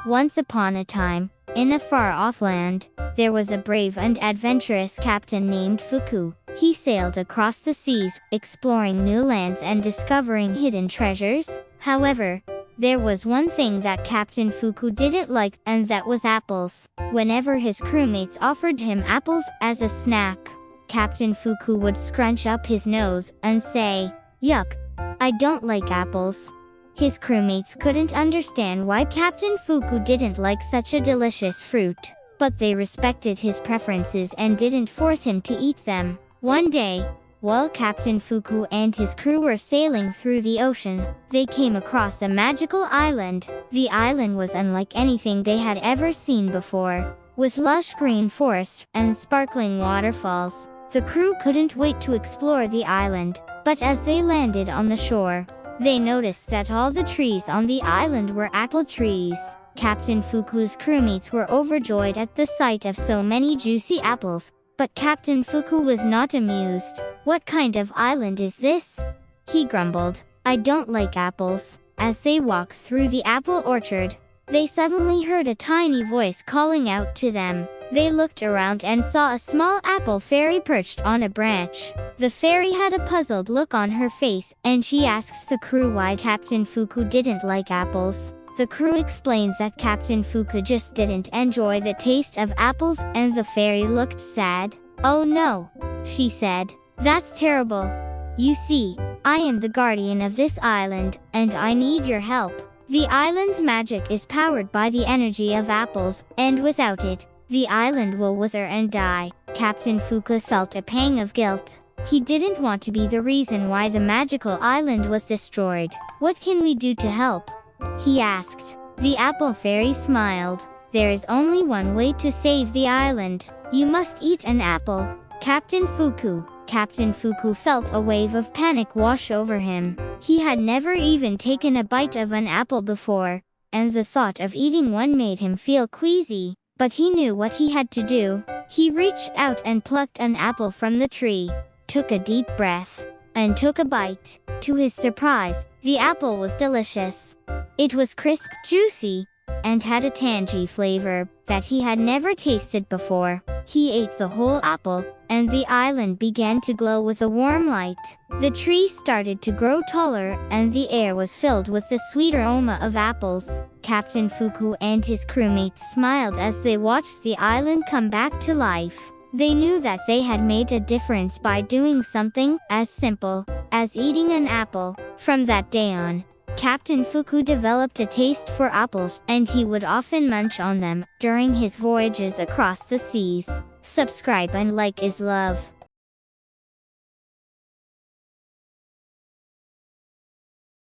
Once upon a time, in a far-off land, there was a brave and adventurous captain named Fuku. He sailed across the seas, exploring new lands and discovering hidden treasures. However, there was one thing that Captain Fuku didn't like, and that was apples. Whenever his crewmates offered him apples as a snack, Captain Fuku would scrunch up his nose and say, "Yuck, I don't like apples." His crewmates couldn't understand why Captain Fuku didn't like such a delicious fruit, but they respected his preferences and didn't force him to eat them. One day, while Captain Fuku and his crew were sailing through the ocean, they came across a magical island. The island was unlike anything they had ever seen before, with lush green forests and sparkling waterfalls. The crew couldn't wait to explore the island, but as they landed on the shore, they noticed that all the trees on the island were apple trees. Captain Fuku's crewmates were overjoyed at the sight of so many juicy apples, but Captain Fuku was not amused. "What kind of island is this?" he grumbled. "I don't like apples." As they walked through the apple orchard, they suddenly heard a tiny voice calling out to them. They looked around and saw a small apple fairy perched on a branch. The fairy had a puzzled look on her face, and she asked the crew why Captain Fuku didn't like apples. The crew explained that Captain Fuku just didn't enjoy the taste of apples, and the fairy looked sad. "Oh no," she said. "That's terrible. You see, I am the guardian of this island, and I need your help. The island's magic is powered by the energy of apples, and without it, the island will wither and die." Captain Fuku felt a pang of guilt. He didn't want to be the reason why the magical island was destroyed. "What can we do to help?" he asked. The apple fairy smiled. "There is only one way to save the island. You must eat an apple." Captain Fuku felt a wave of panic wash over him. He had never even taken a bite of an apple before, and the thought of eating one made him feel queasy. But he knew what he had to do. He reached out and plucked an apple from the tree, took a deep breath, and took a bite. To his surprise, the apple was delicious. It was crisp, juicy, and had a tangy flavor that he had never tasted before. He ate the whole apple, and the island began to glow with a warm light. The tree started to grow taller, and the air was filled with the sweet aroma of apples. Captain Fuku and his crewmates smiled as they watched the island come back to life. They knew that they had made a difference by doing something as simple as eating an apple. From that day on, Captain Fuku developed a taste for apples, and he would often munch on them during his voyages across the seas. Subscribe and like is love.